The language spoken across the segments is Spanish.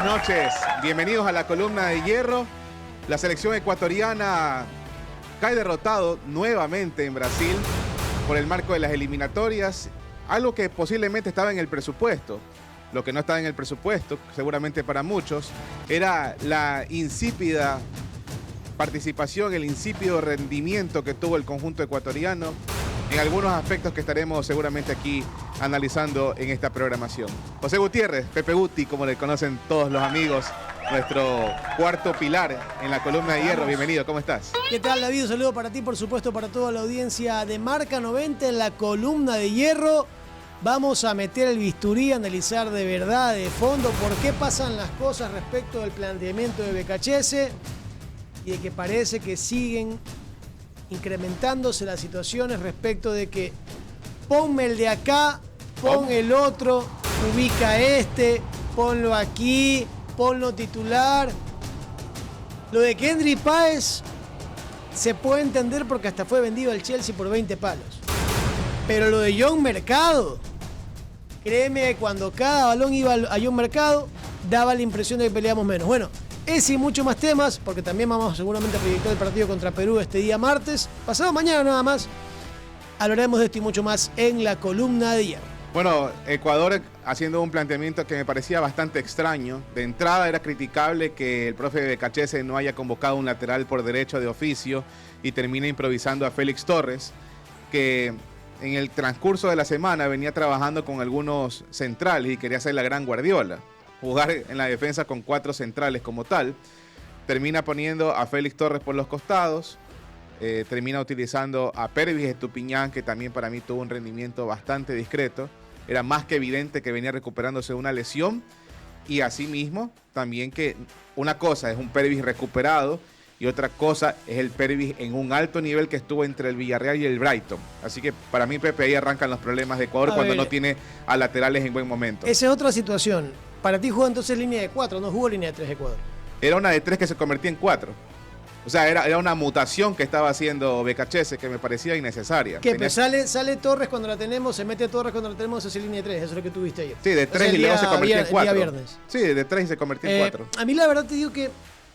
buenas noches. Bienvenidos a la columna de hierro. La selección ecuatoriana cae derrotado nuevamente en Brasil por el marco de las eliminatorias. Algo que posiblemente estaba en el presupuesto. Lo que no estaba en el presupuesto, seguramente para muchos, era la insípida participación, el insípido rendimiento que tuvo el conjunto ecuatoriano en algunos aspectos que estaremos seguramente aquí analizando en esta programación. José Gutiérrez, Pepe Guti, como le conocen todos los amigos, nuestro cuarto pilar en la columna de hierro. Bienvenido, ¿cómo estás? ¿Qué tal, David? Un saludo para ti, por supuesto, para toda la audiencia de Marca 90 en la columna de hierro. Vamos a meter el bisturí, a analizar de verdad, de fondo, por qué pasan las cosas respecto del planteamiento de Becachese y de que parece que siguen incrementándose las situaciones respecto de que ponme el de acá, pon el otro, ubica este, ponlo aquí, ponlo titular. Lo de Kendry Páez se puede entender porque hasta fue vendido al Chelsea por 20 palos. Pero lo de John Mercado, créeme que cuando cada balón iba a John Mercado, daba la impresión de que peleamos menos. Bueno, ese y muchos más temas, porque también vamos seguramente a proyectar el partido contra Perú este día martes. Pasado mañana nada más, hablaremos de esto y mucho más en la columna de hierro. Bueno, Ecuador haciendo un planteamiento que me parecía bastante extraño. De entrada era criticable que el profe Becachese no haya convocado un lateral por derecho de oficio y termina improvisando a Félix Torres, que en el transcurso de la semana venía trabajando con algunos centrales y quería hacer la gran Guardiola, jugar en la defensa con 4 centrales como tal. Termina poniendo a Félix Torres por los costados, termina utilizando a Pervis Estupiñán, que también para mí tuvo un rendimiento bastante discreto. Era más que evidente que venía recuperándose de una lesión, y asimismo también que una cosa es un Pervis recuperado y otra cosa es el Pervis en un alto nivel que estuvo entre el Villarreal y el Brighton. Así que para mí, Pepe, ahí arrancan los problemas de Ecuador cuando no tiene a laterales en buen momento. Esa es otra situación. Para ti jugó entonces línea de 4, no jugó línea de 3 Ecuador. Era una de 3 que se convertía en 4. O sea, era una mutación que estaba haciendo Becachese que me parecía innecesaria. ¿Qué? Pues sale Torres cuando la tenemos, se mete Torres cuando la tenemos, hace línea de 3. Eso es lo que tú viste ayer. Sí, de 3 y luego se convertía en 4. El día viernes. Sí, de 3 y se convertía en 4. A mí la verdad te digo que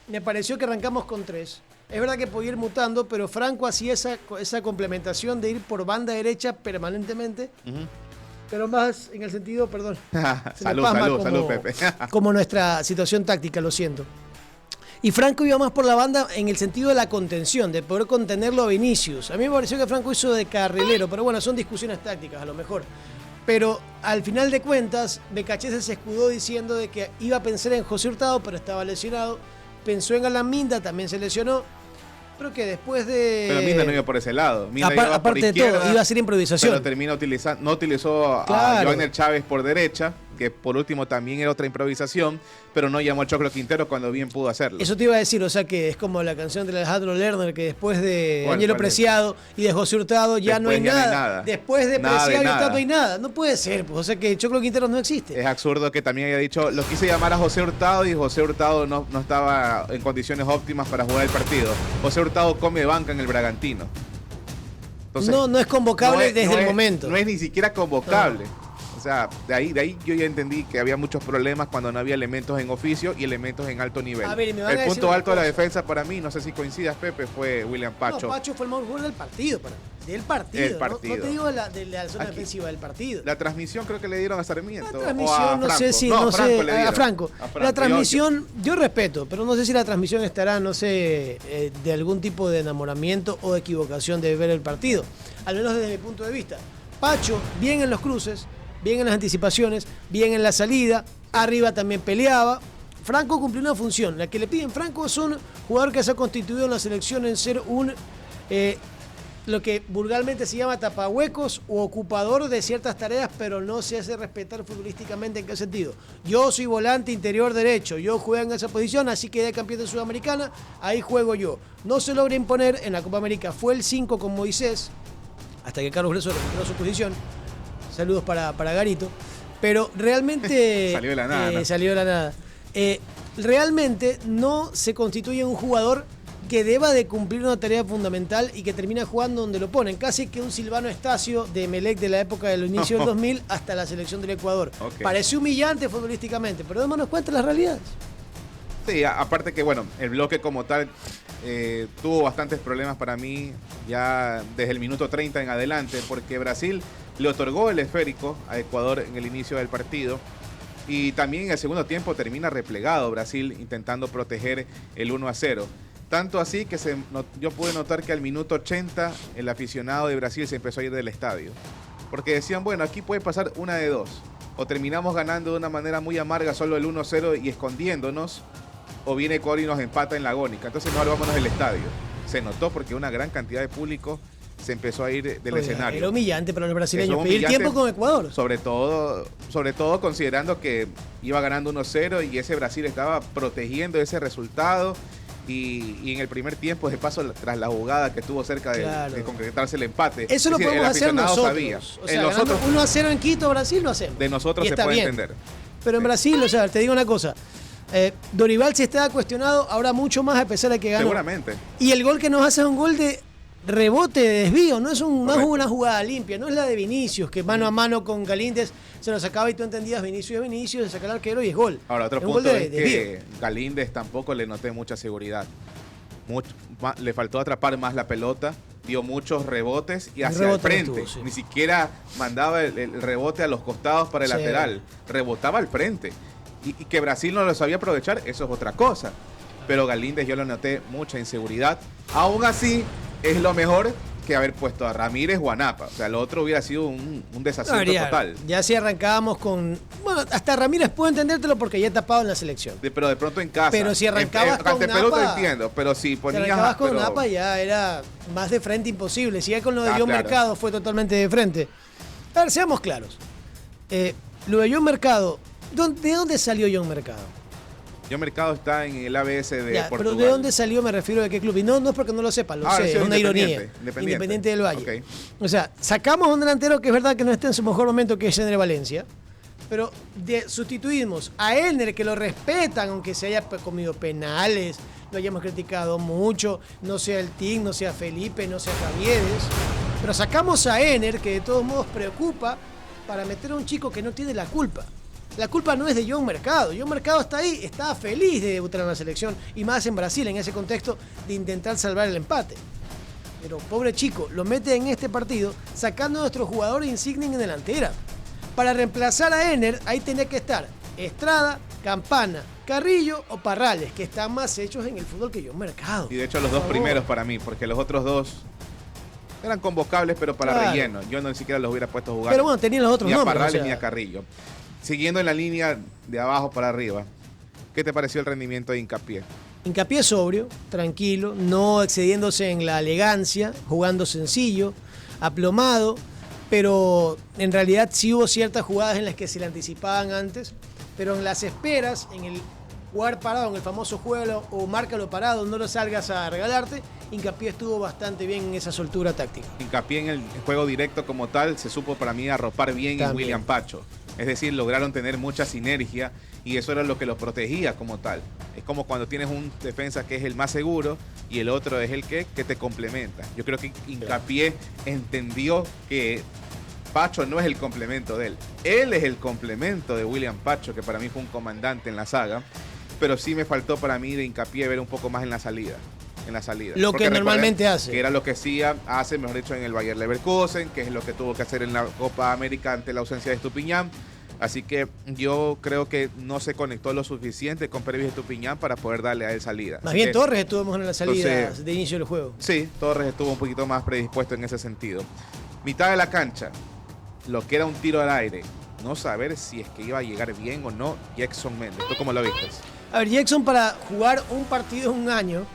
me pareció que arrancamos con 3. Es verdad que podía ir mutando, pero Franco hacía esa complementación de ir por banda derecha permanentemente. Pero más en el sentido, perdón. Salud, Pepe. Como nuestra situación táctica, lo siento. Y Franco iba más por la banda en el sentido de la contención, de poder contenerlo a Vinicius. A mí me pareció que Franco hizo de carrilero, pero bueno, son discusiones tácticas a lo mejor. Pero al final de cuentas, Becachese se escudó diciendo de que iba a pensar en José Hurtado, pero estaba lesionado. Pensó en Alan Minda, también se lesionó. Pero que después de... Pero Minda no iba por ese lado. Minda iba aparte por izquierda, de todo, iba a ser improvisación. Pero terminó utilizando, no utilizó a Joiner Chávez por derecha, que por último también era otra improvisación, pero no llamó a Choclo Quintero cuando bien pudo hacerlo. Eso te iba a decir, o sea que es como la canción de Alejandro Lerner, que después de Angelo Preciado y de José Hurtado ya no hay nada. Después de Preciado y Hurtado no hay nada. No puede ser, pues, o sea que Choclo Quintero no existe. Es absurdo que también haya dicho, lo quise llamar a José Hurtado y José Hurtado no estaba en condiciones óptimas para jugar el partido. José Hurtado come banca en el Bragantino. Entonces, no es convocable desde el momento. No es ni siquiera convocable. O sea, de ahí yo ya entendí que había muchos problemas cuando no había elementos en oficio y elementos en alto nivel. El punto alto de la defensa para mí, no sé si coincidas, Pepe, fue William Pacho. No, Pacho fue el mejor jugador del partido para mí. Del partido. No te digo de la zona defensiva del partido. La transmisión creo que le dieron a Sarmiento. La transmisión, no sé si, a Franco. La transmisión, yo respeto, pero no sé si la transmisión estará, no sé, de algún tipo de enamoramiento o de equivocación de ver el partido. Al menos desde mi punto de vista. Pacho, bien en los cruces, bien en las anticipaciones, bien en la salida, arriba también peleaba. Franco cumplió una función. La que le piden Franco es un jugador que se ha constituido en la selección en ser un lo que vulgarmente se llama tapahuecos o ocupador de ciertas tareas, pero no se hace respetar futbolísticamente. ¿En qué sentido? Yo soy volante interior derecho, yo juego en esa posición, así quedé campeón de Sudamericana, ahí juego yo. No se logra imponer en la Copa América, fue el 5 con Moisés, hasta que Carlos Greso recuperó su posición. Saludos para Garito. Pero realmente... Salió de la nada. Realmente no se constituye un jugador que deba de cumplir una tarea fundamental y que termina jugando donde lo ponen. Casi que un Silvano Estacio de Emelec de la época del inicio del 2000 hasta la selección del Ecuador. Okay. Parece humillante futbolísticamente, pero démonos cuenta de las realidades. Sí, aparte que, bueno, el bloque como tal tuvo bastantes problemas para mí ya desde el minuto 30 en adelante, porque Brasil le otorgó el esférico a Ecuador en el inicio del partido. Y también en el segundo tiempo termina replegado Brasil intentando proteger el 1-0. Tanto así que yo pude notar que al minuto 80 el aficionado de Brasil se empezó a ir del estadio. Porque decían, bueno, aquí puede pasar una de dos. O terminamos ganando de una manera muy amarga solo el 1-0 y escondiéndonos, o viene Ecuador y nos empata en la agónica. Entonces no vámonos del estadio. Se notó porque una gran cantidad de público se empezó a ir del escenario. Era humillante para los brasileños pedir tiempo con Ecuador. Sobre todo considerando que iba ganando 1-0 y ese Brasil estaba protegiendo ese resultado. Y en el primer tiempo, de paso, tras la jugada que estuvo cerca de concretarse el empate. Eso lo podemos hacer nosotros. Sabía. O sea, nosotros 1-0 en Quito, Brasil, lo hacemos. De nosotros se puede entender. Pero en Brasil, o sea, te digo una cosa. Dorival, si estaba cuestionado, habrá mucho más a pesar de que ganó. Seguramente. Y el gol que nos hace es un gol de rebote, de desvío, no es una jugada limpia, no es la de Vinicius, que mano a mano con Galíndez se lo sacaba y tú entendías Vinicius, se saca el arquero y es gol. Ahora, otro punto es que Galíndez tampoco le noté mucha seguridad. Le faltó atrapar más la pelota, dio muchos rebotes y hacia el frente. Sí. Ni siquiera mandaba el rebote a los costados para el lateral, rebotaba al frente. Y que Brasil no lo sabía aprovechar, eso es otra cosa. Pero Galíndez yo le noté mucha inseguridad. Aún así, es lo mejor que haber puesto a Ramírez o a Napa. O sea, lo otro hubiera sido un desacierto total. Ya si arrancábamos con... Bueno, hasta Ramírez puedo entendértelo porque ya he tapado en la selección. Pero de pronto en casa. Pero si arrancabas con Napa... te entiendo, pero si ponías... Si arrancabas con Napa ya era más de frente imposible. Si ya con lo de John Mercado fue totalmente de frente. A ver, seamos claros. Lo de John Mercado... ¿De dónde salió John Mercado? John Mercado está en el ABS de Portugal. Pero ¿de dónde salió? Me refiero a qué club. Y no es porque no lo sepa, lo sé, es una ironía. Independiente del Valle. Okay. O sea, sacamos a un delantero que es verdad que no está en su mejor momento, que es Ener Valencia, pero sustituimos a Ener, que lo respetan, aunque se haya comido penales, lo hayamos criticado mucho, no sea el Team, no sea Felipe, no sea Javieres, pero sacamos a Ener, que de todos modos preocupa, para meter a un chico que no tiene la culpa. La culpa no es de John Mercado. John Mercado está ahí, está feliz de debutar en la selección y más en Brasil, en ese contexto de intentar salvar el empate. Pero pobre chico, lo mete en este partido sacando a nuestro jugador insignia en delantera. Para reemplazar a Ener, ahí tenía que estar Estrada, Campana, Carrillo o Parrales, que están más hechos en el fútbol que John Mercado. Y de hecho los dos primeros para mí, porque los otros dos eran convocables, pero para relleno. Yo no ni siquiera los hubiera puesto a jugar. Pero bueno, tenían los otros nombres. Ni a Parrales ni a Carrillo. Siguiendo en la línea de abajo para arriba, ¿qué te pareció el rendimiento de Hincapié? Hincapié sobrio, tranquilo, no excediéndose en la elegancia, jugando sencillo, aplomado, pero en realidad sí hubo ciertas jugadas en las que se le anticipaban antes, pero en las esperas, en el jugar parado, en el famoso juego o márcalo parado, no lo salgas a regalarte, Hincapié estuvo bastante bien en esa soltura táctica. Hincapié en el juego directo como tal se supo para mí arropar bien en William Pacho. Es decir, lograron tener mucha sinergia y eso era lo que los protegía como tal. Es como cuando tienes un defensa que es el más seguro y el otro es el que te complementa. Yo creo que Hincapié entendió que Pacho no es el complemento de él. Él es el complemento de William Pacho, que para mí fue un comandante en la saga. Pero sí me faltó para mí de Hincapié ver un poco más en la salida. Lo que normalmente hace. Que era lo que sí hace, mejor dicho, en el Bayer Leverkusen, que es lo que tuvo que hacer en la Copa América ante la ausencia de Estupiñán. Así que yo creo que no se conectó lo suficiente con Pervis Estupiñán para poder darle a él salida. Más bien Torres estuvo en la salida de inicio del juego. Sí, Torres estuvo un poquito más predispuesto en ese sentido. Mitad de la cancha, lo que era un tiro al aire. No saber si es que iba a llegar bien o no Jackson Méndez. ¿Tú cómo lo viste? A ver, Jackson para jugar un partido en un año,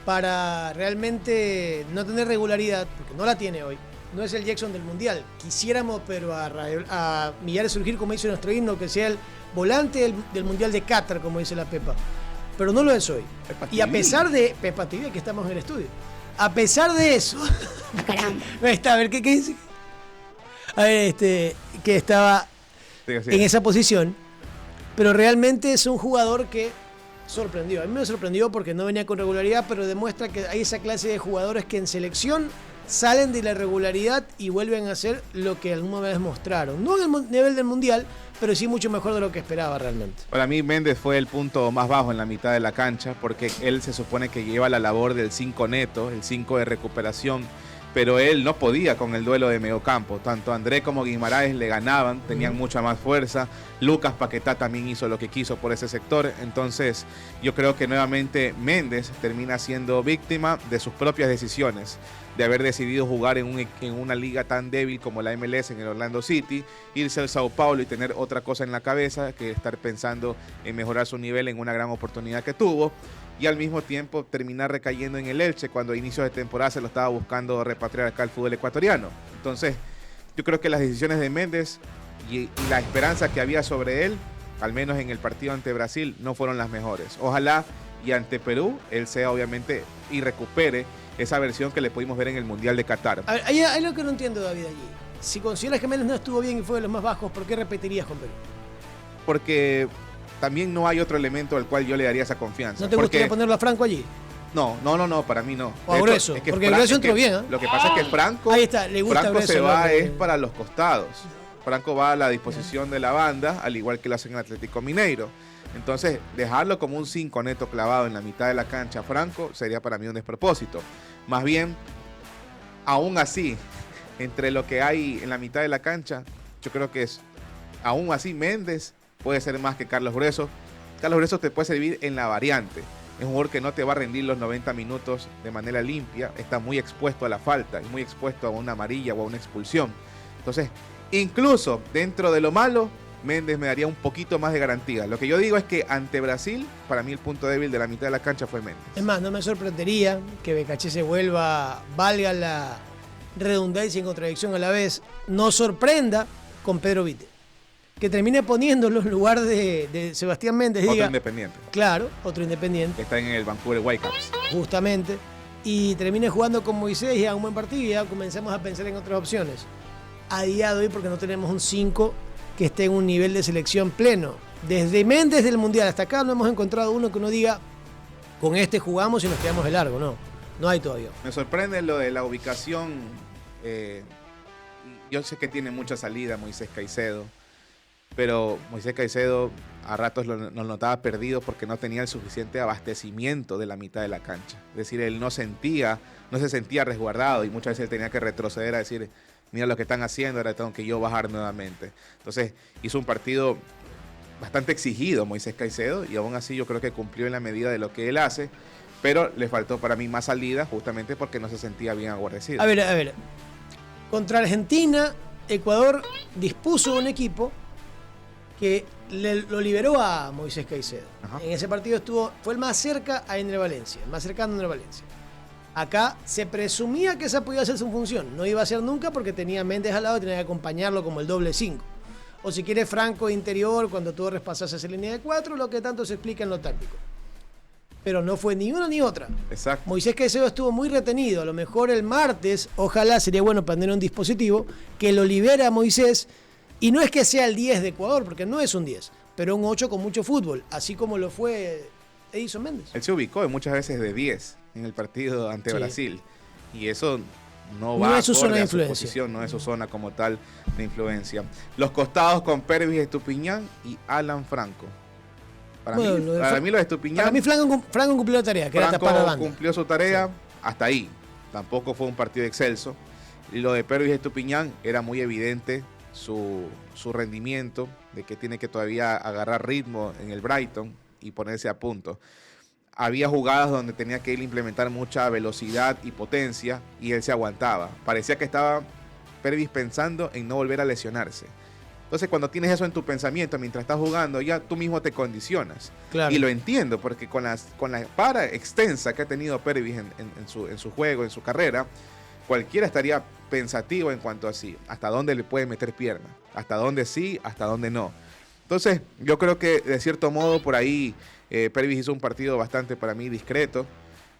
para realmente no tener regularidad, porque no la tiene hoy, no es el Jackson del Mundial. Quisiéramos, pero a Millares surgir, como dice nuestro himno, que sea el volante del Mundial de Qatar, como dice la Pepa. Pero no lo es hoy. Y a pesar de... Pepa TV, que estamos en el estudio. A pesar de eso... Caramba. A ver, ¿qué dice? A ver, que estaba en esa posición. Pero realmente es un jugador que Sorprendió. A mí me sorprendió porque no venía con regularidad, pero demuestra que hay esa clase de jugadores que en selección salen de la irregularidad y vuelven a hacer lo que alguna vez mostraron. No en el nivel del Mundial, pero sí mucho mejor de lo que esperaba realmente. Para mí Méndez fue el punto más bajo en la mitad de la cancha, porque él se supone que lleva la labor del 5 neto, el 5 de recuperación, pero él no podía con el duelo de mediocampo. Tanto André como Guimaraes le ganaban, tenían mucha más fuerza. Lucas Paquetá también hizo lo que quiso por ese sector. Entonces yo creo que nuevamente Méndez termina siendo víctima de sus propias decisiones, de haber decidido jugar en una liga tan débil como la MLS en el Orlando City, irse al Sao Paulo y tener otra cosa en la cabeza que estar pensando en mejorar su nivel en una gran oportunidad que tuvo, y al mismo tiempo terminar recayendo en el Elche cuando a inicios de temporada se lo estaba buscando repatriar acá al fútbol ecuatoriano. Entonces yo creo que las decisiones de Méndez y la esperanza que había sobre él, al menos en el partido ante Brasil, no fueron las mejores. Ojalá y ante Perú él sea obviamente y recupere esa versión que le pudimos ver en el Mundial de Qatar. A ver, hay lo que no entiendo, David, allí. Si consideras que Méndez no estuvo bien y fue de los más bajos, ¿por qué repetirías con Perú? Porque también no hay otro elemento al cual yo le daría esa confianza. ¿No te gustaría ponerlo a Franco allí? No, para mí no. O a Grueso, porque Grueso entró bien, ¿eh? Lo que pasa es que Franco, ahí está, le gusta Franco Grueso, se va es para los costados. Franco va a la disposición de la banda, al igual que lo hacen en Atlético Mineiro. Entonces, dejarlo como un 5 neto clavado en la mitad de la cancha, Franco, sería para mí un despropósito. Más bien, aún así, entre lo que hay en la mitad de la cancha, yo creo que aún así Méndez puede ser más que Carlos Grueso. Carlos Grueso te puede servir en la variante. Es un jugador que no te va a rendir los 90 minutos de manera limpia. Está muy expuesto a la falta, muy expuesto a una amarilla o a una expulsión. Entonces, incluso dentro de lo malo, Méndez me daría un poquito más de garantía. Lo que yo digo es que ante Brasil, para mí el punto débil de la mitad de la cancha fue Méndez. Es más, no me sorprendería que Becachese se vuelva, valga la redundancia y contradicción a la vez, no sorprenda con Pedro Vite. Que termine poniéndolo en lugar de Sebastián Méndez. Otro diga, independiente. Claro, otro independiente. Está en el Vancouver Whitecaps. Justamente. Y termine jugando con Moisés y haga un buen partido y ya comencemos a pensar en otras opciones. A día de hoy, porque no tenemos un 5 que esté en un nivel de selección pleno. Desde Méndez del Mundial hasta acá no hemos encontrado uno que uno diga, con este jugamos y nos quedamos de largo. No hay todavía. Me sorprende lo de la ubicación. Yo sé que tiene mucha salida Moisés Caicedo, pero Moisés Caicedo a ratos nos notaba perdido porque no tenía el suficiente abastecimiento de la mitad de la cancha. Es decir, él no se sentía resguardado y muchas veces él tenía que retroceder a decir, mira lo que están haciendo, ahora tengo que yo bajar nuevamente. Entonces hizo un partido bastante exigido Moisés Caicedo y aún así yo creo que cumplió en la medida de lo que él hace, pero le faltó para mí más salida justamente porque no se sentía bien aguerrido. A ver. Contra Argentina, Ecuador dispuso un equipo que lo liberó a Moisés Caicedo. Ajá. En ese partido fue el más cerca a Ender Valencia, el más cercano a Ender Valencia. Acá se presumía que esa podía hacer su función. No iba a ser nunca porque tenía Méndez al lado y tenía que acompañarlo como el doble 5. O si quiere Franco interior, cuando Torres pasase esa línea de 4, lo que tanto se explica en lo táctico. Pero no fue ni una ni otra. Exacto. Moisés Caicedo estuvo muy retenido. A lo mejor el martes, ojalá sería bueno poner un dispositivo que lo libera a Moisés. Y no es que sea el 10 de Ecuador, porque no es un 10, pero un 8 con mucho fútbol, así como lo fue Edison Méndez. Él se ubicó muchas veces de 10 en el partido ante Brasil. Y eso no es su zona de influencia. No es su zona como tal de influencia. Los costados con Pervis Estupiñán y Alan Franco. Para mí lo de Estupiñán... Para mí Franco cumplió la tarea, que era tapar la banda. Cumplió su tarea hasta ahí. Tampoco fue un partido excelso. Y lo de Pervis Estupiñán era muy evidente su rendimiento, de que tiene que todavía agarrar ritmo en el Brighton y ponerse a punto. Había jugadas donde tenía que él implementar mucha velocidad y potencia y él se aguantaba. Parecía que estaba Pervis pensando en no volver a lesionarse. Entonces cuando tienes eso en tu pensamiento mientras estás jugando, ya tú mismo te condicionas. Claro. Y lo entiendo porque con la para extensa que ha tenido Pervis en su juego, en su carrera, cualquiera estaría pensativo en cuanto a hasta dónde le puede meter pierna, hasta dónde sí, hasta dónde no. Entonces yo creo que de cierto modo por ahí Pervis hizo un partido bastante para mí discreto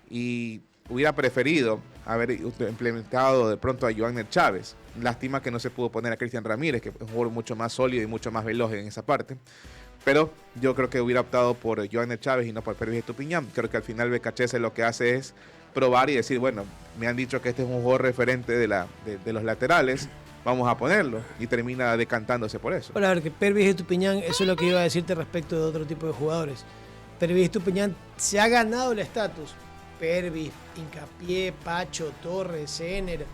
y hubiera preferido haber implementado de pronto a Joanner Chávez. Lástima que no se pudo poner a Cristian Ramírez, que es un jugador mucho más sólido y mucho más veloz en esa parte. Pero yo creo que hubiera optado por Johanner Chávez y no por Pervis Estupiñán. Creo que al final Becachese lo que hace es probar y decir, bueno, me han dicho que este es un jugador referente de los laterales, vamos a ponerlo, y termina decantándose por eso. Bueno, a ver, que Pervis Estupiñán, eso es lo que iba a decirte respecto de otro tipo de jugadores. Pervis Estupiñán se ha ganado el estatus. Pervis, Hincapié, Pacho, Torres, Ener,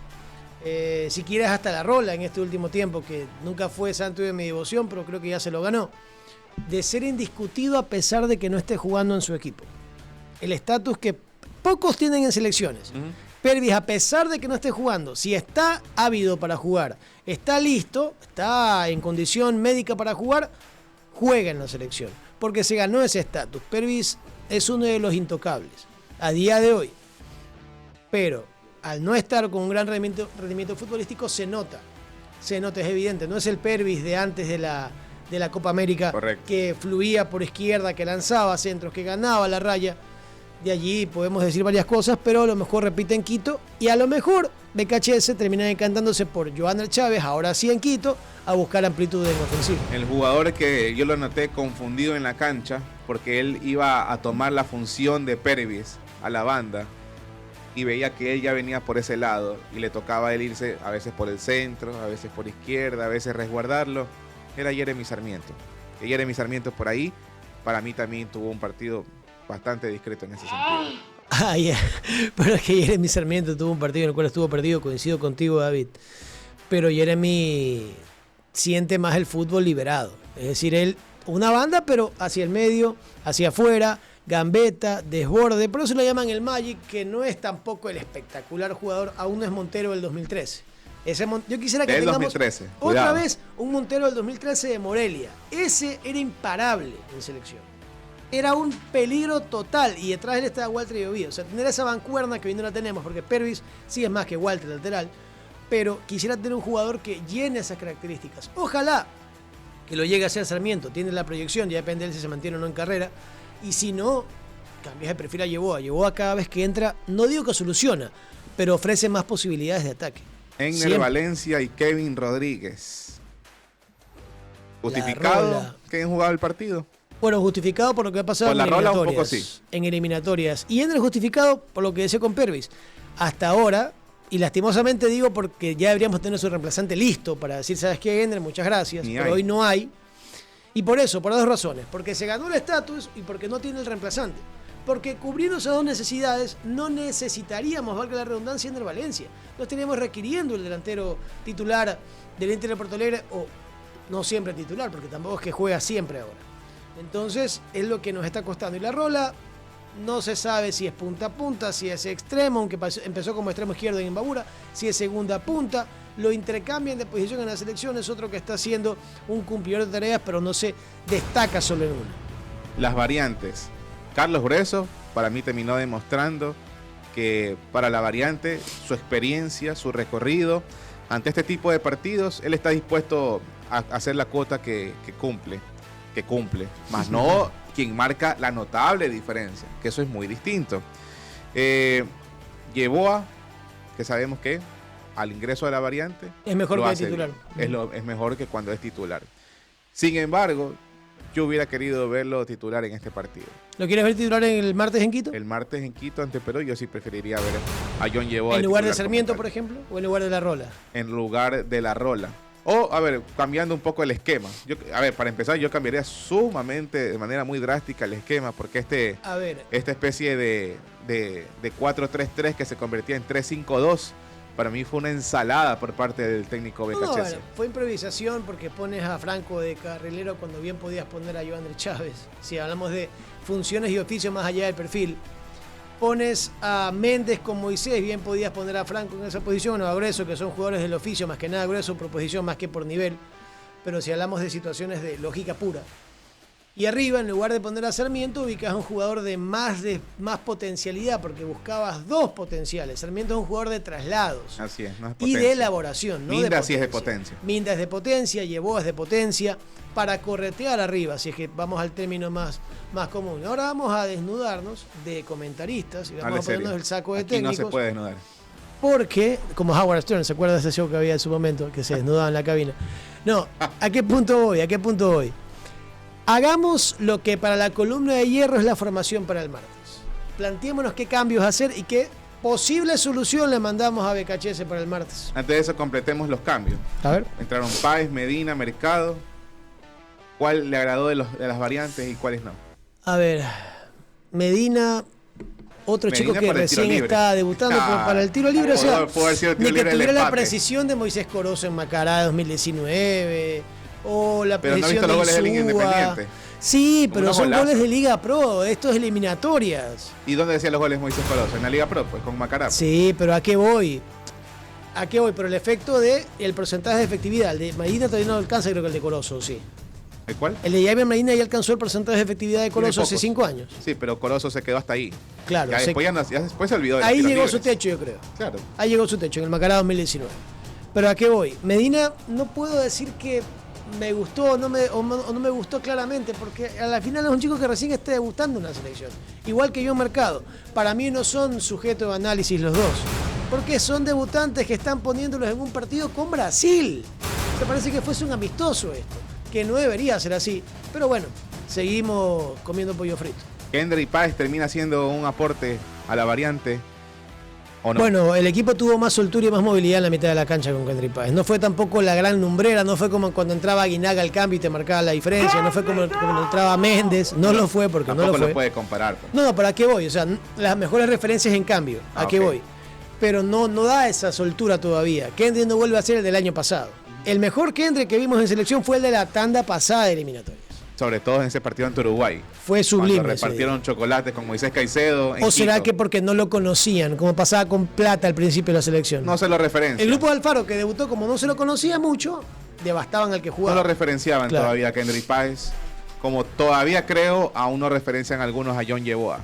si quieres hasta La Rola en este último tiempo, que nunca fue santo de mi devoción, pero creo que ya se lo ganó, de ser indiscutido a pesar de que no esté jugando en su equipo. El estatus que pocos tienen en selecciones. Pervis, a pesar de que no esté jugando, si está ávido para jugar, está listo, está en condición médica para jugar, juega en la selección, porque se ganó ese estatus. Pervis es uno de los intocables a día de hoy, pero al no estar con un gran rendimiento futbolístico se nota, es evidente, no es el Pervis de antes de la Copa América. Correcto. Que fluía por izquierda, que lanzaba centros, que ganaba la raya. De allí podemos decir varias cosas, pero a lo mejor repite en Quito y a lo mejor Becachese termina encantándose por Johanner Chávez, ahora sí en Quito, a buscar amplitud en ofensiva. El jugador que yo lo noté confundido en la cancha porque él iba a tomar la función de Pervis a la banda y veía que él ya venía por ese lado y le tocaba a él irse a veces por el centro, a veces por izquierda, a veces resguardarlo. Era Jeremy Sarmiento. Y Jeremy Sarmiento por ahí, para mí también tuvo un partido bastante discreto en ese sentido. Yeah. Pero es que Jeremy Sarmiento tuvo un partido en el cual estuvo perdido, coincido contigo, David. Pero Jeremy siente más el fútbol liberado. Es decir, él, una banda, pero hacia el medio, hacia afuera, gambeta, desborde. Por eso lo llaman el Magic, que no es tampoco el espectacular jugador, aún no es Montero del 2013. Yo quisiera que tengamos 2013. otra Cuidado. vez un Montero del 2013 de Morelia. Ese era imparable en selección. Era un peligro total. Y detrás de él estaba Walter y Ovidio. O sea, tener esa bancuerna que hoy no la tenemos, porque Pervis sí es más que Walter lateral. Pero quisiera tener un jugador que llene esas características. Ojalá que lo llegue a ser Sarmiento. Tiene la proyección, ya depende de él si se mantiene o no en carrera. Y si no, cambias de perfil a Yeboa. Yeboa cada vez que entra, no digo que soluciona, pero ofrece más posibilidades de ataque. Egner Valencia y Kevin Rodríguez. ¿Justificado que hayan jugado el partido? Bueno, justificado por lo que ha pasado en eliminatorias. Un poco sí. En eliminatorias. Y Egner justificado por lo que decía con Pervis. Hasta ahora, y lastimosamente digo porque ya deberíamos tener su reemplazante listo para decir, ¿sabes qué, Egner? Muchas gracias. Pero hoy no hay. Y por eso, por dos razones. Porque se ganó el estatus y porque no tiene el reemplazante. Porque cubriendo esas dos necesidades, no necesitaríamos, valga la redundancia, Egner Valencia. No estaríamos requiriendo el delantero titular del Inter de Porto Alegre, o no siempre titular, porque tampoco es que juega siempre ahora. Entonces, es lo que nos está costando. Y la Rola, no se sabe si es punta a punta, si es extremo, aunque empezó como extremo izquierdo en Imbabura, si es segunda punta. Lo intercambian de posición en la selección, es otro que está haciendo un cumplidor de tareas, pero no se destaca solo en una. Las variantes. Carlos Grueso, para mí terminó demostrando que para la variante, su experiencia, su recorrido, ante este tipo de partidos, él está dispuesto a hacer la cuota que cumple, más no quien marca la notable diferencia, que eso es muy distinto. Yeboa, que sabemos que al ingreso de la variante es mejor que el titular. Es mejor que cuando es titular. Sin embargo, yo hubiera querido verlo titular en este partido. ¿Lo quieres ver titular el martes en Quito? El martes en Quito ante Perú, yo sí preferiría ver a John Yeboa. ¿En lugar de Sarmiento, por ejemplo? ¿O en lugar de La Rola? En lugar de La Rola. O, a ver, cambiando un poco el esquema. Para empezar, yo cambiaría sumamente, de manera muy drástica el esquema, porque esta especie de 4-3-3 que se convertía en 3-5-2, para mí fue una ensalada por parte del técnico Becachese. Fue improvisación porque pones a Franco de carrilero cuando bien podías poner a Johanner Chávez. Si hablamos de funciones y oficios más allá del perfil. Pones a Méndez con Moisés, bien podías poner a Franco en esa posición, o a Grueso, que son jugadores del oficio, más que nada Grueso por posición más que por nivel. Pero si hablamos de situaciones de lógica pura. Y arriba, en lugar de poner a Sarmiento, ubicas a un jugador de más potencialidad, porque buscabas dos potenciales. Sarmiento es un jugador de traslados. Así es, no es potencia. Y de elaboración, ¿no? Minda sí es de potencia. Minda es de potencia, Yeboa es de potencia, para corretear arriba, si es que vamos al término más común. Ahora vamos a desnudarnos de comentaristas y vamos a ponernos el saco de Aquí técnicos. No se puede desnudar. Porque, como Howard Stern, ¿se acuerda de ese show que había en su momento? Que se desnudaba en la cabina. No, ¿a qué punto voy? Hagamos lo que para la columna de hierro es la formación para el martes. Planteémonos qué cambios hacer y qué posible solución le mandamos a BKHS para el martes. Antes de eso, completemos los cambios. A ver. Entraron Páez, Medina, Mercado. ¿Cuál le agradó de las variantes y cuáles no? A ver, Medina, otro chico que para el tiro recién libre. está debutando para el tiro libre. O sea, pudo haber sido el tiro ni que libre del tuviera la empate. precisión de Moisés Corozo en Macará 2019, o la Pero no ha precisión visto los goles de de Liga Insúa. Independiente. Sí, pero Unos son golazos. goles de Liga Pro, esto es eliminatorias. ¿Y dónde decía los goles Moisés Corozo? En la Liga Pro, pues con Macará. Sí, pero ¿a qué voy? ¿A qué voy? Pero el efecto de el porcentaje de efectividad, el de Medina todavía no alcanza, creo que el de Corozo, sí. ¿El cuál? El de Javier Medina ya alcanzó el porcentaje de efectividad de Corozo hace pocos. 5 años. Sí, pero Corozo se quedó hasta ahí. Claro, Ya después, ya después se olvidó de los ahí tiros llegó libres. su techo, yo creo. Claro. Ahí llegó su techo, en el Macará 2019. Pero ¿a qué voy? Medina, no puedo decir que me gustó o no me gustó claramente, porque a la final es un chico que recién está debutando en la selección. Igual que yo en Mercado. Para mí no son sujetos de análisis los dos. Porque son debutantes que están poniéndolos en un partido con Brasil. Me parece que fuese un amistoso esto. Que no debería ser así. Pero bueno, seguimos comiendo pollo frito. Kendry Páez termina siendo un aporte a la variante. ¿O no? Bueno, el equipo tuvo más soltura y más movilidad en la mitad de la cancha con Kendry Páez. No fue tampoco la gran lumbrera, no fue como cuando entraba Aguinaga al cambio y te marcaba la diferencia, no fue como cuando entraba Méndez, no lo fue porque Tampoco no lo fue. lo puede comparar. Pues. No, ¿para qué voy? O sea, las mejores referencias en cambio, ¿a qué ok. voy? Pero no da esa soltura todavía. Kendry no vuelve a ser el del año pasado. El mejor Kendry que vimos en selección fue el de la tanda pasada de eliminatorias. Sobre todo en ese partido ante Uruguay. Fue sublime. Cuando repartieron chocolates con Moisés Caicedo. en ¿O será Quito. que porque no lo conocían, como pasaba con Plata al principio de la selección? No se lo referencian. El grupo de Alfaro, que debutó como no se lo conocía mucho, devastaban al que No jugaba. lo referenciaban Claro. todavía a Kendry Páez. Como todavía creo, aún no referencian algunos a John Yeboah.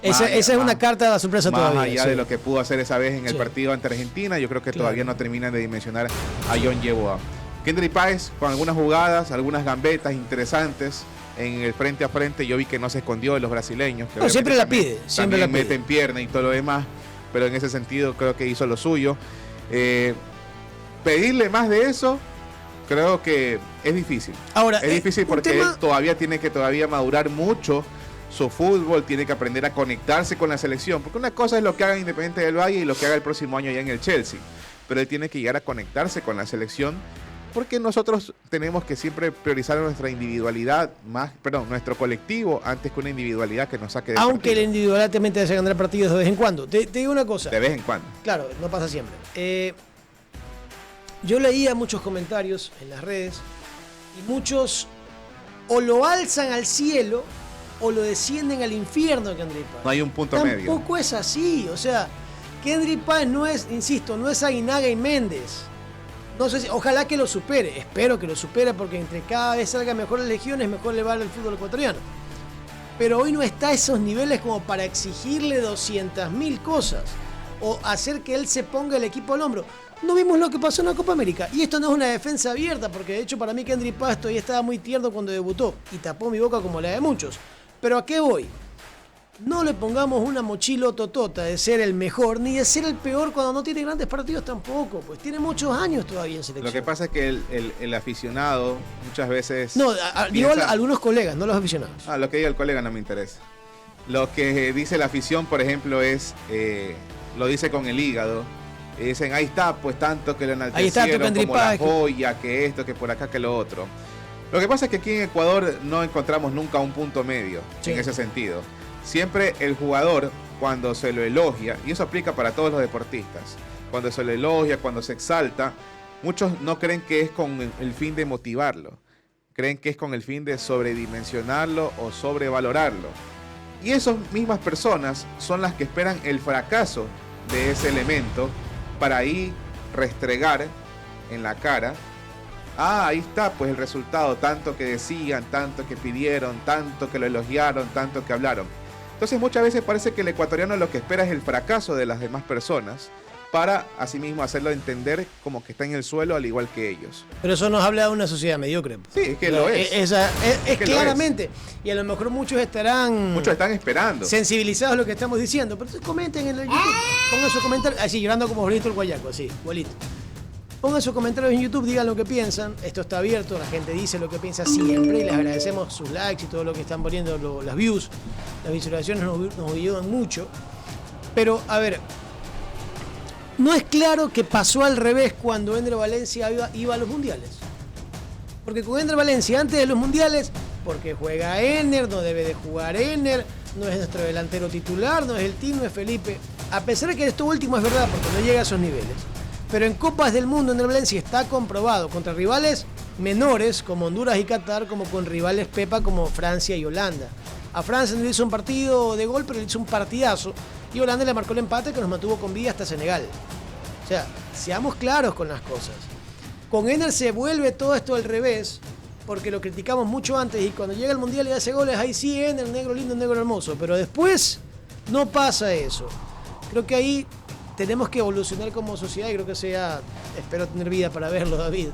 Esa es una carta de la sorpresa Más todavía. allá sí. de lo que pudo hacer esa vez en el Sí. partido ante Argentina, yo creo que Claro. todavía no terminan de dimensionar a John Yeboah. Kendry Páez con algunas jugadas, algunas gambetas interesantes en el frente a frente. Yo vi que no se escondió de los brasileños. Que No, siempre la obviamente pide, siempre la también pide. meten pierna y todo lo demás, pero en ese sentido creo que hizo lo suyo. Pedirle más de eso, creo que es difícil. Ahora, Es difícil un porque tema- él todavía tiene que madurar mucho su fútbol, tiene que aprender a conectarse con la selección, porque una cosa es lo que haga Independiente del Valle y lo que haga el próximo año ya en el Chelsea, pero él tiene que llegar a conectarse con la selección, porque nosotros tenemos que siempre priorizar nuestra individualidad, nuestro colectivo, antes que una individualidad que nos saque de Aunque la partido, individualidad también te hace ganar partidos de vez en cuando. Te digo una cosa. de vez en cuando. Claro, no pasa siempre. Yo leía muchos comentarios en las redes y muchos o lo alzan al cielo o lo descienden al infierno, Kendry Páez. No hay un punto medio. Tampoco es así. O sea, Kendry Páez no es, insisto, no es Aguinaga y Méndez. No sé si, ojalá que lo supere. Espero que lo supere porque entre cada vez salga mejores legiones, mejor le va al fútbol ecuatoriano. Pero hoy no está a esos niveles como para exigirle 200.000 cosas o hacer que él se ponga el equipo al hombro. No vimos lo que pasó en la Copa América. Y esto no es una defensa abierta, porque de hecho para mí Kendry Páez todavía estaba muy tierno cuando debutó y tapó mi boca como la de muchos. Pero ¿a qué voy? No le pongamos una mochila totota de ser el mejor ni de ser el peor cuando no tiene grandes partidos tampoco. Pues tiene muchos años todavía en selección. Lo que pasa es que el aficionado muchas veces... No, digo piensa- algunos colegas, no los aficionados. Lo que diga el colega no me interesa. Lo que dice la afición, por ejemplo, es, lo dice con el hígado. Dicen, ahí está, pues tanto que lo Ahí está tu enaltecieron Kendry como la Páez. joya, que esto, que por acá, que lo otro. Lo que pasa es que aquí en Ecuador no encontramos nunca un punto medio Sí. en ese sentido. Siempre el jugador, cuando se lo elogia, y eso aplica para todos los deportistas, cuando se lo elogia, cuando se exalta, muchos no creen que es con el fin de motivarlo. Creen que es con el fin de sobredimensionarlo o sobrevalorarlo. Y esas mismas personas son las que esperan el fracaso de ese elemento para ahí restregar en la cara. Ahí está pues el resultado, tanto que decían, tanto que pidieron, tanto que lo elogiaron, tanto que hablaron. Entonces muchas veces parece que el ecuatoriano lo que espera es el fracaso de las demás personas para asimismo hacerlo entender como que está en el suelo al igual que ellos. Pero eso nos habla de una sociedad mediocre. Sí, es que lo es. Es que lo claramente. Y a lo mejor muchos estarán Muchos están esperando. sensibilizados a lo que estamos diciendo. Pero entonces comenten en el YouTube. Pongan su comentario. Así, llorando como Jorito el Guayaco, así, igualito. Pongan sus comentarios en YouTube, digan lo que piensan. Esto está abierto, la gente dice lo que piensa siempre y les agradecemos sus likes y todo lo que están poniendo, las views, las visualizaciones nos ayudan mucho. Pero, a ver, no es claro que pasó al revés cuando Ender Valencia iba a los mundiales. Porque con Ender Valencia, antes de los mundiales, porque juega Ender, no debe de jugar Ender, no es nuestro delantero titular, no es el Team, no es Felipe. A pesar de que esto último es verdad, porque no llega a esos niveles. Pero en Copas del Mundo, Ender Valencia está comprobado contra rivales menores como Honduras y Qatar, como con rivales Pepa como Francia y Holanda. A Francia no le hizo un partido de gol, pero le hizo un partidazo. Y Holanda le marcó el empate que nos mantuvo con vida hasta Senegal. O sea, seamos claros con las cosas. Con Ender se vuelve todo esto al revés, porque lo criticamos mucho antes y cuando llega el Mundial y hace goles, ahí sí, Ender, negro lindo, negro hermoso. Pero después no pasa eso. Creo que ahí tenemos que evolucionar como sociedad y creo que espero tener vida para verlo, David.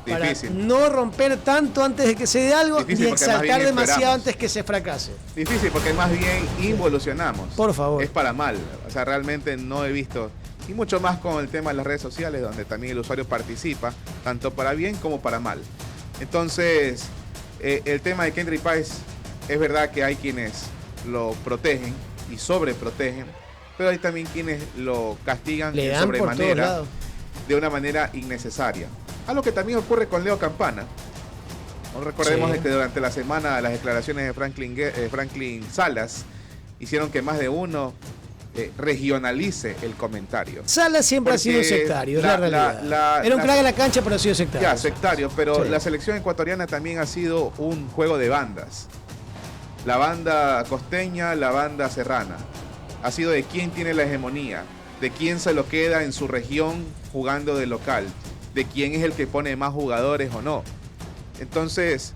Difícil. Para no romper tanto antes de que se dé algo Difícil, ni exaltar demasiado esperamos. antes que se fracase. Difícil porque más bien involucionamos. Por favor. Es para mal. O sea, realmente no he visto. Y mucho más con el tema de las redes sociales, donde también el usuario participa, tanto para bien como para mal. Entonces, el tema de Kendry Páez, es verdad que hay quienes lo protegen y sobreprotegen, pero hay también quienes lo castigan Le de dan por todos sobremanera, lados. de una manera innecesaria. Algo que también ocurre con Leo Campana. No recordemos Sí. que durante la semana las declaraciones de Franklin Salas hicieron que más de uno regionalice el comentario. Salas siempre ha sido Porque sectario, es la realidad. Era un la- crack en la cancha, pero ha sido sectario. Ya, sectario, pero Sí. la selección ecuatoriana también ha sido un juego de bandas. La banda costeña, la banda serrana. Ha sido de quién tiene la hegemonía, de quién se lo queda en su región jugando de local, de quién es el que pone más jugadores o no. Entonces,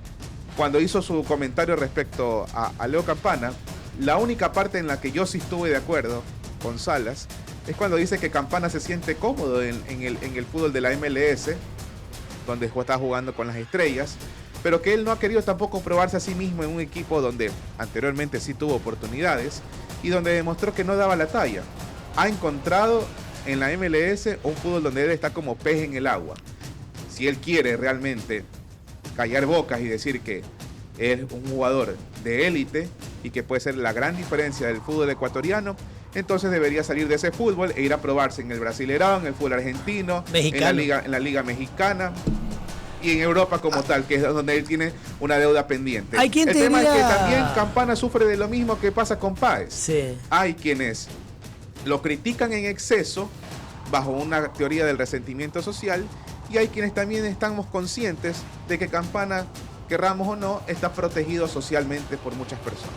cuando hizo su comentario respecto a Leo Campana, la única parte en la que yo sí estuve de acuerdo con Salas es cuando dice que Campana se siente cómodo en el fútbol de la MLS, donde está jugando con las estrellas, pero que él no ha querido tampoco probarse a sí mismo en un equipo donde anteriormente sí tuvo oportunidades y donde demostró que no daba la talla. Ha encontrado en la MLS un fútbol donde él está como pez en el agua. Si él quiere realmente callar bocas y decir que es un jugador de élite y que puede ser la gran diferencia del fútbol ecuatoriano, entonces debería salir de ese fútbol e ir a probarse en el Brasileirão, en el fútbol argentino, Mexicano. en la liga mexicana y en Europa como tal, que es donde él tiene una deuda pendiente. Hay quien el te tema es que diría- también Campana sufre de lo mismo que pasa con Páez. Sí. Hay quienes lo critican en exceso bajo una teoría del resentimiento social y hay quienes también estamos conscientes de que Campana, querramos o no, está protegido socialmente por muchas personas.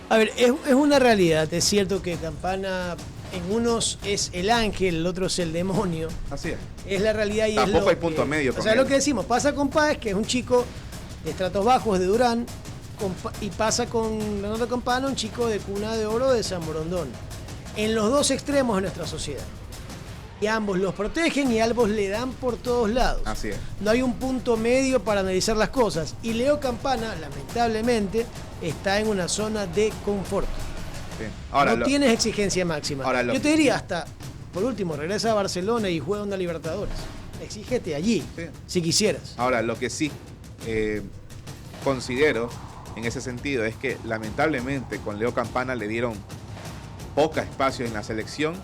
A ver, es una realidad. Es cierto que Campana en unos es el ángel, el otro es el demonio. Así es. Es la realidad y Tampoco es lo hay punto medio O con sea, él. lo que decimos, pasa con Páez, que es un chico de estratos bajos de Durán, y pasa con Leonardo Campana, un chico de cuna de oro de San Borondón. En los dos extremos de nuestra sociedad. Y ambos los protegen y ambos le dan por todos lados. Así es. No hay un punto medio para analizar las cosas. Y Leo Campana, lamentablemente, está en una zona de confort. Bien. Ahora, No tienes exigencia máxima. Ahora lo Yo te que- diría hasta, por último, regresa a Barcelona y juega una Libertadores. Exígete allí, Sí. si quisieras. Ahora, lo que sí considero en ese sentido es que lamentablemente con Leo Campana le dieron poca espacio en la selección.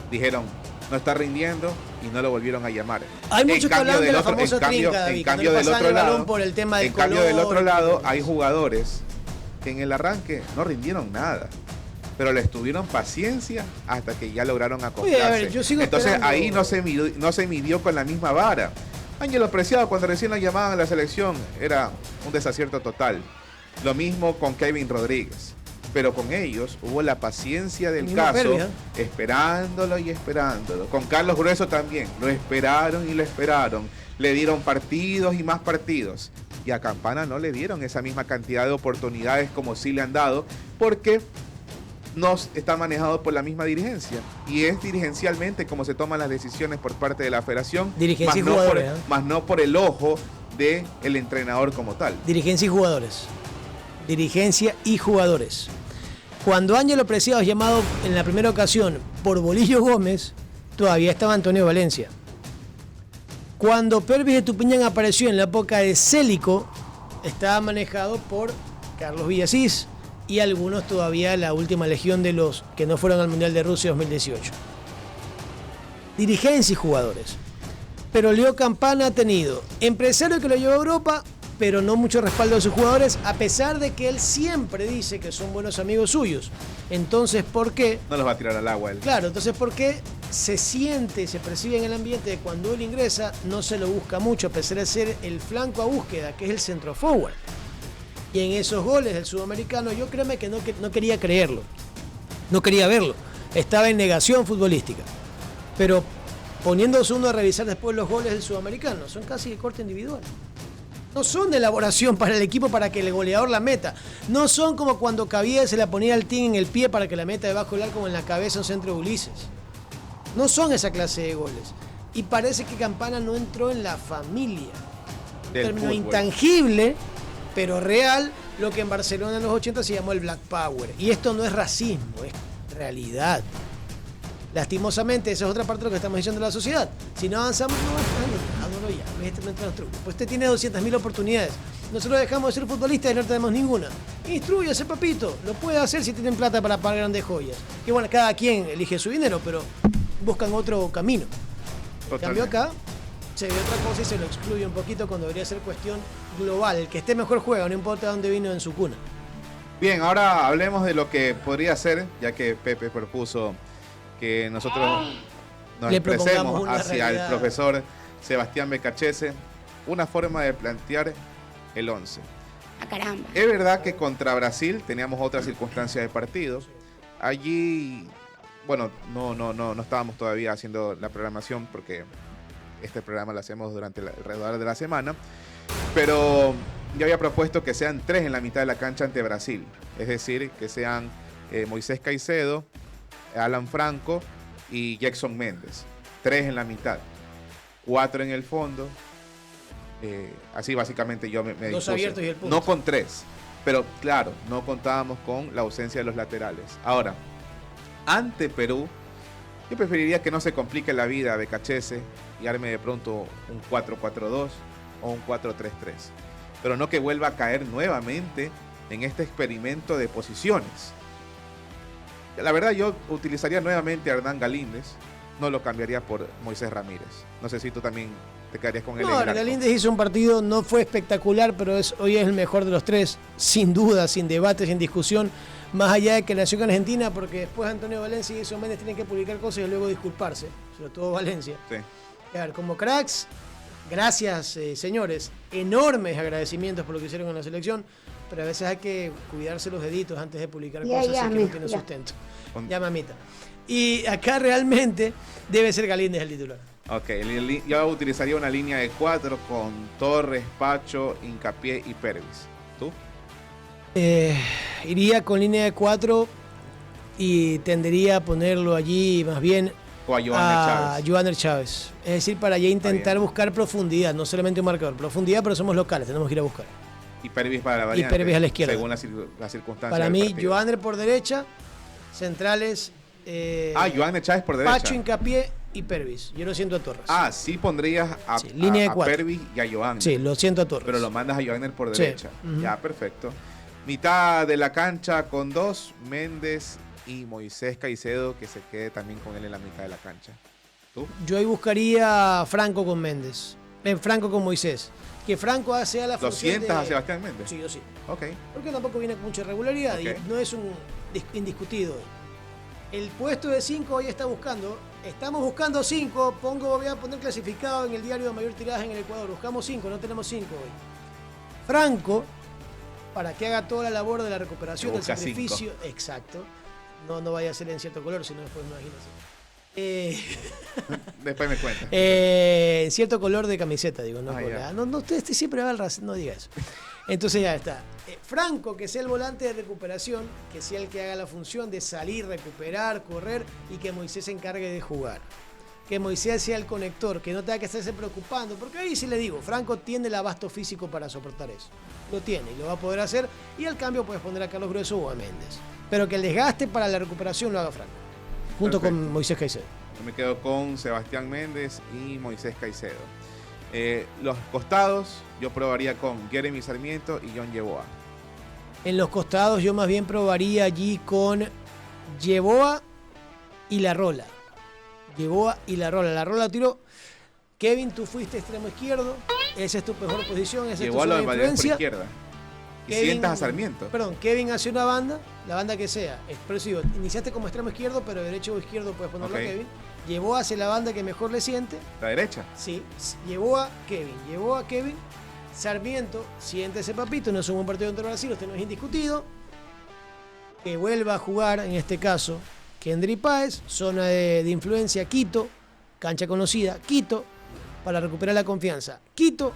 Dijeron, no está rindiendo y no lo volvieron a llamar. Hay muchos que hablan de la famosa en cambio, trinca, David, en que no cambio le del pasaban otro el balón lado, por el tema del en cambio del color, otro lado y- hay jugadores que en el arranque no rindieron nada, pero les tuvieron paciencia hasta que ya lograron acoplarse. Oye, a ver, yo sigo Entonces esperando- ahí no se midió con la misma vara. Ángelo Preciado, cuando recién lo llamaban a la selección, era un desacierto total. Lo mismo con Kevin Rodríguez. Pero con ellos hubo la paciencia del Misma caso, pérdida. esperándolo y esperándolo. Con Carlos Grueso también, lo esperaron y lo esperaron. Le dieron partidos y más partidos. Y a Campana no le dieron esa misma cantidad de oportunidades como sí le han dado, porque no está manejado por la misma dirigencia. Y es dirigencialmente como se toman las decisiones por parte de la federación, Dirigencia y más no jugadores, ¿eh? más no por el ojo del entrenador como tal. Dirigencia y jugadores. Dirigencia y jugadores. Cuando Ángelo Preciado es llamado en la primera ocasión por Bolillo Gómez, todavía estaba Antonio Valencia. Cuando Pervis Estupiñán apareció en la época de Célico, estaba manejado por Carlos Villasís y algunos todavía la última legión de los que no fueron al Mundial de Rusia 2018. Dirigencia y jugadores. Pero Leo Campana ha tenido empresario que lo llevó a Europa, pero no mucho respaldo de sus jugadores, a pesar de que él siempre dice que son buenos amigos suyos. Entonces, ¿por qué? No los va a tirar al agua él. Claro, entonces, ¿por qué se siente, se percibe en el ambiente de cuando él ingresa, no se lo busca mucho, a pesar de ser el flanco a búsqueda, que es el centro forward? Y en esos goles del sudamericano, yo créeme que no quería creerlo, no quería verlo, estaba en negación futbolística. Pero poniéndose uno a revisar después los goles del sudamericano, son casi de corte individual. No son de elaboración para el equipo para que el goleador la meta. No son como cuando Cavier se la ponía al team en el pie para que la meta debajo del arco o en la cabeza un centro de Ulises. No son esa clase de goles. Y parece que Campana no entró en la familia. Un término intangible, pero real, lo que en Barcelona en los 80 se llamó el Black Power. Y esto no es racismo, es realidad. Lastimosamente, esa es otra parte de lo que estamos diciendo de la sociedad. Si no avanzamos, no avanzamos ya. Pues usted tiene 200.000 oportunidades. Nosotros dejamos de ser futbolistas y no tenemos ninguna. Instrúyase, papito. Lo puede hacer si tienen plata para pagar grandes joyas. Que bueno, cada quien elige su dinero, pero buscan otro camino. En cambio acá, se ve otra cosa y se lo excluye un poquito cuando debería ser cuestión global. El que esté mejor juega, no importa dónde vino en su cuna. Bien, ahora hablemos de lo que podría ser, ya que Pepe propuso que nosotros nos expresemos hacia el profesor Sebastián Becachese, una forma de plantear el 11. ¡Ah, caramba! Es verdad que contra Brasil teníamos otra circunstancia de partido. Allí, bueno, no estábamos todavía haciendo la programación porque este programa lo hacemos durante alrededor de la semana, pero yo había propuesto que sean 3 en la mitad de la cancha ante Brasil, es decir, que sean Moisés Caicedo, Alan Franco y Jackson Méndez. 3 en la mitad, 4 en el fondo. Así básicamente yo me Dos abiertos y el punto. No con 3, pero claro, no contábamos con la ausencia de los laterales. Ahora, ante Perú, yo preferiría que no se complique la vida a Becachese y arme de pronto un 4-4-2 o un 4-3-3. Pero no que vuelva a caer nuevamente en este experimento de posiciones. La verdad, yo utilizaría nuevamente a Hernán Galíndez, no lo cambiaría por Moisés Ramírez. No sé si tú también te quedarías con él. No, Galíndez hizo un partido, no fue espectacular, pero hoy es el mejor de los 3, sin duda, sin debate, sin discusión, más allá de que nació en Argentina, porque después Antonio Valencia y Eso Méndez tienen que publicar cosas y luego disculparse, sobre todo Valencia. Sí. A ver, como cracks, gracias, señores, enormes agradecimientos por lo que hicieron en la selección, pero a veces hay que cuidarse los deditos antes de publicar cosas así que no tienen sustento. Ya, mamita. Y acá realmente debe ser Galíndez el titular. Ok, yo utilizaría una línea de 4 con Torres, Pacho, Hincapié y Pervis. ¿Tú? Iría con línea de 4 y tendería a ponerlo allí más bien o a Johanner Chávez. Es decir, para ya intentar buscar profundidad, no solamente un marcador. Profundidad, pero somos locales, tenemos que ir a buscar. Y Pervis para la variante. Y Pervis a la izquierda. Según las circunstancias. Para mí, Johanner por derecha, centrales. Johanner Chávez por derecha. Pacho, Hincapié y Pervis. Yo lo siento a Torres. Sí pondrías a Pervis y a Johanner. Sí, lo siento a Torres. Pero lo mandas a Johanner por derecha. Sí. Ya, perfecto. Mitad de la cancha con 2, Méndez y Moisés Caicedo, que se quede también con él en la mitad de la cancha. ¿Tú? Yo ahí buscaría Franco con Méndez. Franco con Moisés. Que Franco hace a la función. ¿Lo sientas a Sebastián Méndez? Sí, yo sí. Ok. Porque tampoco viene con mucha regularidad y no es un indiscutido. El puesto de 5 hoy está buscando. Estamos buscando 5. Voy a poner clasificado en el diario de mayor tiraje en el Ecuador. Buscamos 5, no tenemos 5 hoy. Franco, para que haga toda la labor de la recuperación, del sacrificio. 5. Exacto. No vaya a ser en cierto color, sino después me imagino. Después me cuentas. En cierto color de camiseta, digo. No, usted siempre va al racismo, no diga eso. Entonces ya está. Franco, que sea el volante de recuperación, que sea el que haga la función de salir, recuperar, correr y que Moisés se encargue de jugar. Que Moisés sea el conector, que no tenga que estarse preocupando, porque ahí sí le digo, Franco tiene el abasto físico para soportar eso. Lo tiene y lo va a poder hacer, y al cambio puedes poner a Carlos Grueso o a Méndez. Pero que el desgaste para la recuperación lo haga Franco, junto con Moisés Caicedo. Yo me quedo con Sebastián Méndez y Moisés Caicedo. Los costados, yo probaría con Jeremy Sarmiento y John Yeboah. En los costados yo más bien probaría allí con Yeboah y La Rola. Yeboah y La Rola. La Rola tiró. Kevin, tú fuiste extremo izquierdo. Esa es tu mejor posición. Esa es tu zona de influencia. Por izquierda. Y Kevin, sientas a Sarmiento. Perdón, Kevin hace una banda, la banda que sea. Expresivo. Iniciaste como extremo izquierdo, pero derecho o izquierdo puedes ponerlo a Kevin. Yeboah hace la banda que mejor le siente. ¿La derecha? Sí. Yeboah, Kevin. Yeboah, Kevin. Sarmiento, siente ese papito. No es un buen partido contra Brasil, usted no es indiscutido. Que vuelva a jugar, en este caso, Kendry Páez, zona de influencia, Quito, cancha conocida, Quito, para recuperar la confianza. Quito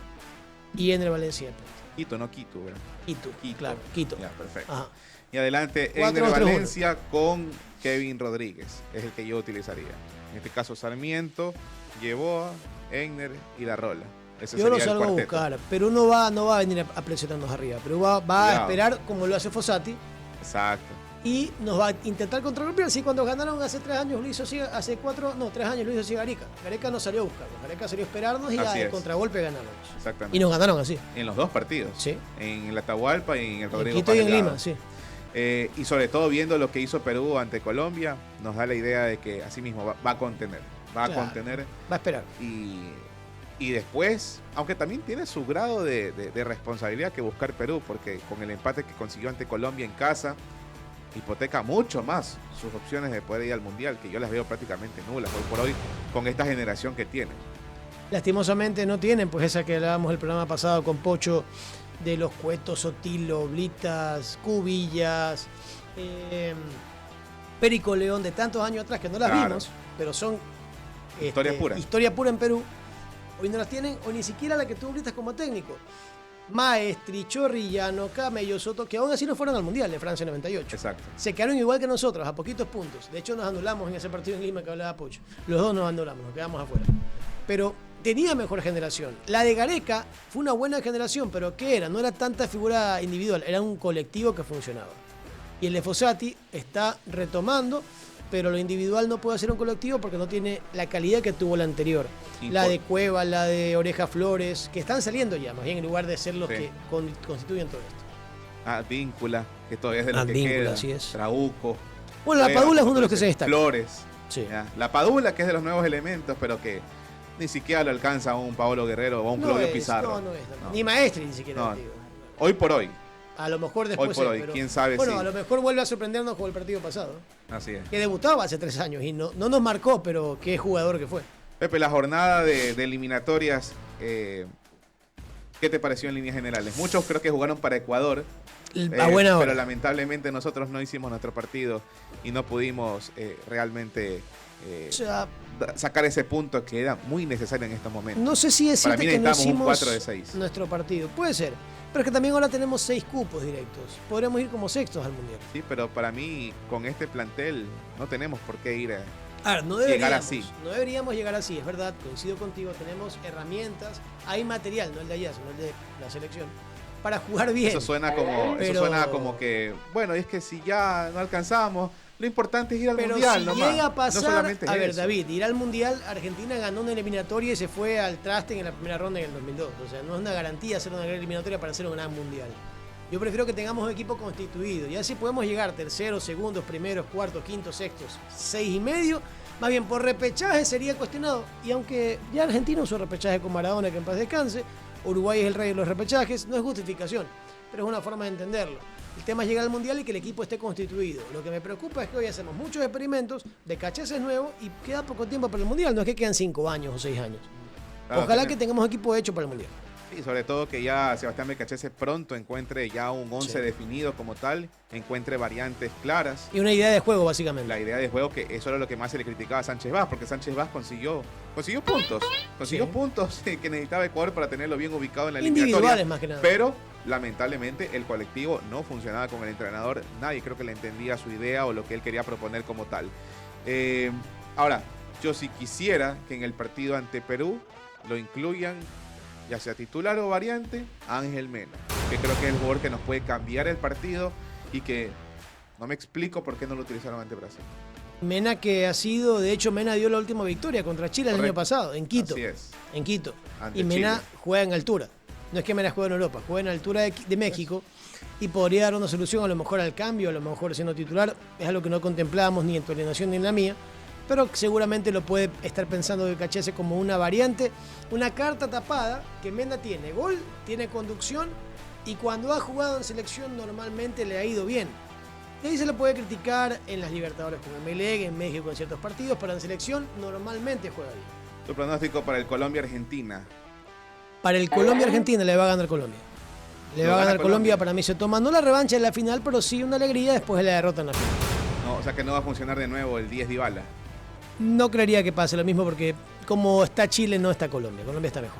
y Ender Valencia. Quito, no Quito, ¿verdad? Quito, claro, Quito. Ya, perfecto. Ajá. Y adelante, Ender Valencia con Kevin Rodríguez. Es el que yo utilizaría. En este caso, Sarmiento, Yeboah, Ender y La Rola. Ese yo lo salgo a buscar. Perú no va a venir a presionarnos arriba. Perú va a esperar como lo hace Fossati. Exacto. Y nos va a intentar contragolpear. Sí, cuando ganaron hace 3 años, lo hizo así, 3 años lo hizo así Gareca. Gareca no salió a buscarnos. Gareca salió a esperarnos y al contragolpe ganarnos. Exactamente. Y nos ganaron así. En los dos partidos. Sí. En el Atahualpa y en el Rodrigo Quito y en Lima, sí. Y sobre todo viendo lo que hizo Perú ante Colombia, nos da la idea de que así mismo va a contener. Va a contener. Va a esperar. Y después, aunque también tiene su grado de responsabilidad que buscar Perú, porque con el empate que consiguió ante Colombia en casa, hipoteca mucho más sus opciones de poder ir al Mundial, que yo las veo prácticamente nulas hoy por hoy con esta generación que tiene. Lastimosamente no tienen, pues esa que hablábamos el programa pasado con Pocho, de los Cuetos, Sotilo, Blitas, Cubillas, Perico León, de tantos años atrás que no las vimos, pero son historia pura en Perú. Hoy no las tienen, o ni siquiera la que tuvo Blitas como técnico. Maestri, Chorrillano, Camello, Soto, que aún así no fueron al Mundial de Francia 98. Exacto. Se quedaron igual que nosotros, a poquitos puntos. De hecho, nos anulamos en ese partido en Lima que hablaba Pocho. Los dos nos anulamos, nos quedamos afuera. Pero tenía mejor generación. La de Gareca fue una buena generación, pero ¿qué era? No era tanta figura individual, era un colectivo que funcionaba. Y el de Fossati está retomando, pero lo individual no puede ser un colectivo porque no tiene la calidad que tuvo la anterior. La de Cueva, la de Oreja Flores, que están saliendo ya, más bien en lugar de ser los que constituyen todo esto. Víncula, que todavía es de los que queda. Así es. Trauco. Bueno, la Padula es uno de los que se destaca. Flores. Sí. La Padula, que es de los nuevos elementos, pero que ni siquiera lo alcanza a un Paolo Guerrero o a un Claudio Pizarro. No. Ni Maestri ni siquiera. No. Hoy por hoy. A lo mejor después. Hoy por hoy, quién sabe. Bueno, a lo mejor vuelve a sorprendernos con el partido pasado. Así es. Que debutaba hace 3 años y no nos marcó, pero qué jugador que fue. Pepe, la jornada de eliminatorias, ¿qué te pareció en líneas generales? Muchos creo que jugaron para Ecuador, a buena hora. pero lamentablemente nosotros no hicimos nuestro partido y no pudimos realmente sacar ese punto que era muy necesario en estos momentos. No sé si decirte que no hicimos 4 de 6. Nuestro partido. Puede ser. Pero es que también ahora tenemos 6 cupos directos. Podríamos ir como sextos al Mundial. Sí, pero para mí, con este plantel, no tenemos por qué ir llegar así. No deberíamos llegar así, es verdad, coincido contigo, tenemos herramientas, hay material, no el de allá, sino el de la selección, para jugar bien. Eso suena como que, bueno, es que si ya no alcanzamos, lo importante es ir al Mundial. Pero si llega a pasar, a ver, David, ir al Mundial, Argentina ganó una eliminatoria y se fue al traste en la primera ronda en el 2002. O sea, no es una garantía hacer una gran eliminatoria para hacer un gran Mundial. Yo prefiero que tengamos un equipo constituido. Ya si podemos llegar terceros, segundos, primeros, cuartos, quintos, sextos, 6,5, más bien por repechaje sería cuestionado. Y aunque ya Argentina usó repechaje con Maradona, que en paz descanse, Uruguay es el rey de los repechajes, no es justificación, pero es una forma de entenderlo. El tema es llegar al Mundial y que el equipo esté constituido. Lo que me preocupa es que hoy hacemos muchos experimentos de cacheses nuevos y queda poco tiempo para el Mundial. No es que quedan 5 años o 6 años. Ojalá que tengamos equipo hecho para el Mundial. Y sobre todo que ya Sebastián Becachese pronto encuentre ya un 11 definido como tal, encuentre variantes claras. Y una idea de juego, básicamente. La idea de juego, que eso era lo que más se le criticaba a Sánchez Vaz, porque Sánchez Vaz consiguió puntos. Consiguió puntos que necesitaba Ecuador para tenerlo bien ubicado en la eliminatoria. Individuales más que nada. Pero lamentablemente el colectivo no funcionaba con el entrenador. Nadie creo que le entendía su idea o lo que él quería proponer como tal. Ahora, yo sí quisiera que en el partido ante Perú lo incluyan, ya sea titular o variante, Ángel Mena, que creo que es el jugador que nos puede cambiar el partido y que no me explico por qué no lo utilizaron ante Brasil. Mena que ha sido, de hecho Mena dio la última victoria contra Chile el año pasado, en Quito. Así es. En Quito. Ante Y Mena Chile. juega en altura. No es que Mena juegue en Europa, juega en altura de México y podría dar una solución a lo mejor al cambio, a lo mejor siendo titular. Es algo que no contemplábamos ni en tu alineación ni en la mía, pero seguramente lo puede estar pensando de Cachese como una variante, una carta tapada que Mena tiene gol, tiene conducción y cuando ha jugado en selección normalmente le ha ido bien. Y ahí se le puede criticar en las Libertadores con Emelec, en México en ciertos partidos, pero en selección normalmente juega bien. Tu pronóstico para el Colombia-Argentina. Para el Colombia-Argentina le va a ganar Colombia. Le va a ganar Colombia, para mí se toma no la revancha en la final, pero sí una alegría después de la derrota en la final. No, o sea que no va a funcionar de nuevo el 10 Dybala. No creería que pase lo mismo porque como está Chile no está Colombia. Colombia está mejor.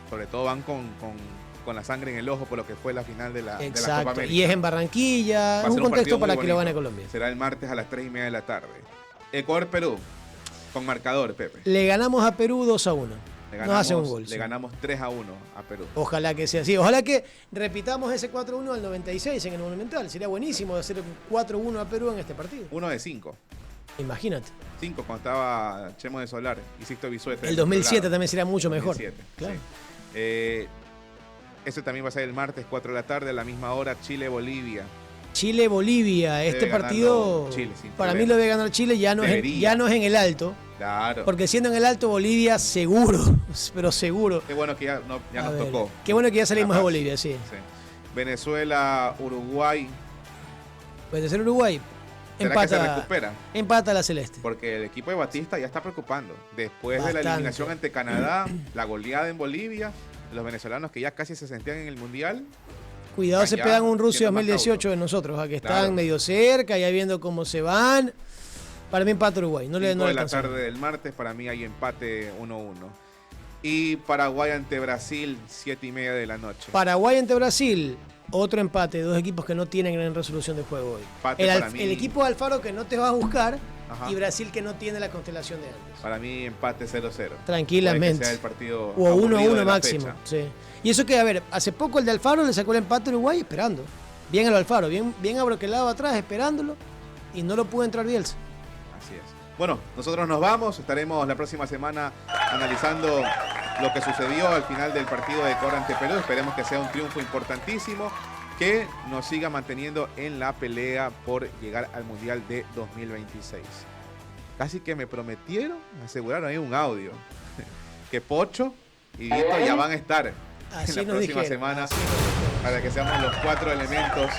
Sobre todo van con la sangre en el ojo por lo que fue la final de la Copa Exacto. América. Y es en Barranquilla. Va a Es ser un contexto partido muy para que lo bonito. gane Colombia. Será el martes a las 3:30 de la tarde. Ecuador-Perú. Con marcador, Pepe. Le ganamos a Perú 2-1. Nos hace un gol. Le Sí. ganamos 3-1 a Perú. Ojalá que sea así. Ojalá que repitamos ese 4-1 al 96 en el Monumental. Sería buenísimo hacer un 4-1 a Perú en este partido. 1 de 5. Imagínate. 5 cuando estaba Chemo de Solar y Sixto Bisuete. El 2007 también sería mucho mejor. 2007, Claro. sí. Ese también va a ser el martes 4 de la tarde a la misma hora, Chile-Bolivia. Chile-Bolivia. Este Debe partido, ganarlo Chile, sin para mí problema. lo debe ganar Chile. Ya no es en el alto. Claro. Porque siendo en el alto Bolivia, seguro. Pero seguro. Qué bueno que ya A nos ver, tocó. Qué bueno que ya salimos La de paz. Bolivia, sí. Sí. Venezuela-Uruguay. Puede ser Uruguay. ¿Será que se recupera? Empata la Celeste. Porque el equipo de Batista ya está preocupando. Después de Bastante. la eliminación ante Canadá, la goleada en Bolivia, los venezolanos que ya casi se sentían en el Mundial. Cuidado, se allá, pegan un Rusia siendo más 2018 de cautos. nosotros, que están Claro. medio cerca, ya viendo cómo se van. Para mí empata Uruguay. No le 5 de la alcanzó. tarde del martes, para mí hay empate 1-1. Y Paraguay ante Brasil, 7:30 de la noche. Paraguay ante Brasil, otro empate. Dos equipos que no tienen gran resolución de juego hoy. Empate para mí. El equipo de Alfaro que no te va a buscar. Ajá. Y Brasil que no tiene la constelación de antes. Para mí empate 0-0. Tranquilamente. Puede que sea el partido O aburrido 1-1 de la máximo. fecha. Sí. Y eso que, a ver, hace poco el de Alfaro le sacó el empate a Uruguay esperando. Bien al Alfaro, bien abroquelado atrás, esperándolo. Y no lo pudo entrar Bielsa. Así es. Bueno, nosotros nos vamos. Estaremos la próxima semana analizando lo que sucedió al final del partido de Ecuador ante Perú. Esperemos que sea un triunfo importantísimo que nos siga manteniendo en la pelea por llegar al Mundial de 2026. Casi que me prometieron, me aseguraron ahí un audio, que Pocho y Vito ya van a estar Así en la nos próxima dijeron, semana así nos dijeron. para que seamos los 4 elementos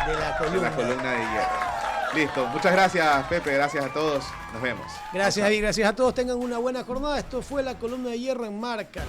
De la de columna. la columna de hierro. Listo, muchas gracias Pepe, gracias a todos, nos vemos. Gracias, David. Gracias a todos. Tengan una buena jornada. Esto fue la columna de hierro en Marca.